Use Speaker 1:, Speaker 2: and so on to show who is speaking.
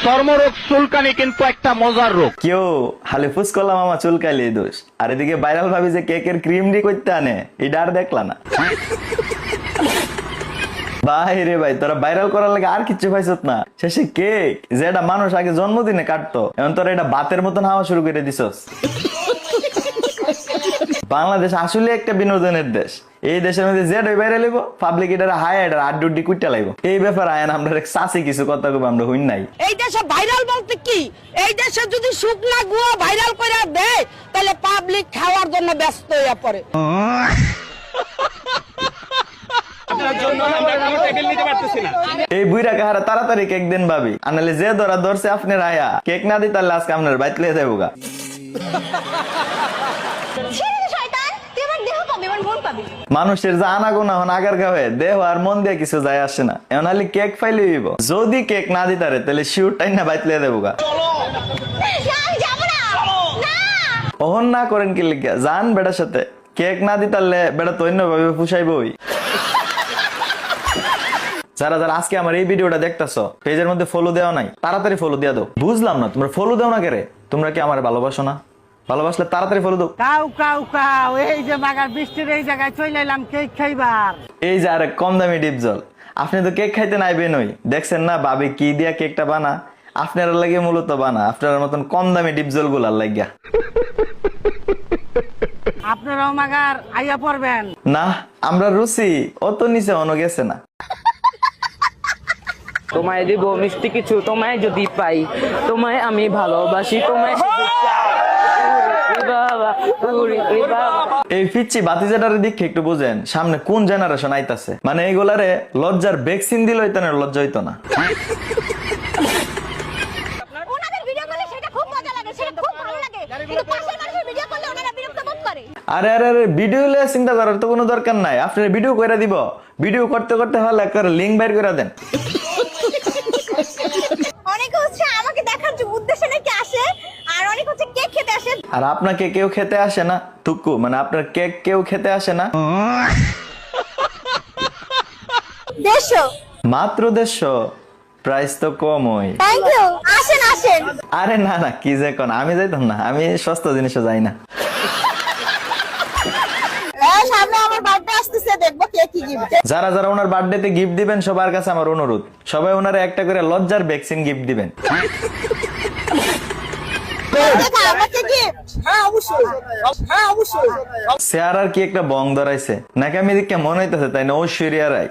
Speaker 1: চর্মরোগ চুলকানি কিন্তু একটা মজার রোগ।
Speaker 2: কেউ হালে ফুস করলাম আমার চুলকাইলে দোষ, আর এদিকে ভাইরাল ভাবি যে কেকের ক্রিম ডি করতে আনে, এটা আর দেখলা না। ভাই রে ভাই, তোরা ভাইরাল করার লাগে আর কিচ্ছু পাইছত না, শেষে কেক যেটা মানুষ আগে জন্মদিনে কাটতো, এখন তোরা এটা বাতের মতন হাওয়া শুরু করে দিছস। বাংলাদেশ আসলে একটা বিনোদনের দেশ। এই দেশের মধ্যে যেটাই বাইরে লইব পাবলিক এটা হাই এটা আড্ডি কুইটা লাইব। এই ব্যাপারে আয়ন আমরা চাষি কিছু কথা কব, আমরা হইন নাই।
Speaker 3: এই দেশে ভাইরাল বলতে কি, এই দেশে যদি শুকনা গুয়া ভাইরাল করে দেয় তাহলে পাবলিক খাওয়ার জন্য ব্যস্ত হয়ে পড়ে।
Speaker 2: এই বুইরা কাহারা তাড়াতাড়ি কেক দেন ভাবি, আনালে যে ধরা ধরছে আপনার আয়া কেক না দিই তাহলে আজকে আপনার বাইত লিয়ে যাবো গা। মানুষের যা আনাগোনা হন আগার গায়ে দেহ আর মন দিয়ে কিছু যায় আসে না, এমন হলে কেক ফাইলে হইব। যদি কেক না দিতারে তাহলে শিউর টাইম না বাইত লিয়ে দেবো গা। ওহন না করেন কি লিখা যান বেটার সাথে, কেক না দিতারলে বেটা তো অন্য ভাবে ফুসাইবই। যারা যারা আজকে আমার এই ভিডিওটা দেখতেছো পেজের মধ্যে ফলো দেওয়া নাই, তাড়াতাড়ি ফলো দিয়ে দাও। বুঝলাম না তোমরা ফলো দাও না কেরে, তোমরা কি আমার ভালোবাসো না? ভালোবাসলে তাড়াতাড়ি ফলো দাও।
Speaker 3: কাউ কাউ কাউ, এই যে বাগার বৃষ্টির এই জায়গায় চলে এলাম কেক খাইবার।
Speaker 2: এই যে আরে কম দামি ডিপ জল, আপনি তো কেক খাইতে নাইবেন, ওই দেখছেন না ভাবি কি দিয়া কেকটা বানা, আপনার লাগে মূলত বানা আপনার মতন কম দামি ডিপ জল গুলার লাগিয়া।
Speaker 3: আপনারাও মাগার আইয়া পড়বেন
Speaker 2: না, আমরা রুচি অত নিচে অন গেছে না।
Speaker 4: তোমায় দিব মিষ্টি কিছু, তোমায় যদি পাই, তোমায় আমি ভালোবাসি, তোমায় শুধু চাই।
Speaker 2: এই পিচ্ছি বাতিজাটার দিকে একটু বুঝেন, সামনে কোন জেনারেশন আইতাছে, মানে এইগুলারে লজ্জার ভ্যাকসিন দিল হইতো না, লজ্জা হইতো না। আরে আরে আরে ভিডিও লয়ে চিন্তা করার তো কোনো দরকার নাই, আপনার ভিডিও কইরা দিব, ভিডিও করতে করতে হলে করে লিংক বাইর করে দেন।
Speaker 5: অনেকে হচ্ছে আমাকে দেখার উদ্দেশ্যে নাকি আসে, আর অনেক হচ্ছে কেক খেতে আসে।
Speaker 2: আর আপনাকে কেউ খেতে আসে না তুকু, মানে আপনার কেক কেউ খেতে আসে না।
Speaker 5: 150
Speaker 2: মাত্র 150, প্রাইস তো কম হয়।
Speaker 5: থ্যাংক ইউ, আসেন আসেন।
Speaker 2: আরে না না কি যে কোন, আমি যাইতাম না, আমি সস্তা জিনিসও যাই না।
Speaker 5: সামনে আমার বার্থডে আসতেছে, দেখবো কে কি গিফট।
Speaker 2: যারা যারা ওনার বার্থডেতে গিফট দিবেন সবার কাছে আমার অনুরোধ, সবাই ওনারে একটা করে লজ্জার ভ্যাকসিন গিফট দিবেন।
Speaker 5: আমাকে গিফট? হ্যাঁ অবশ্যই, হ্যাঁ অবশ্যই।
Speaker 2: সে আর কি একটা বং ধরাইছে নাকি, আমি দেখে মনে হইতেছে তাই না ঐশ্বরিয়া রায়।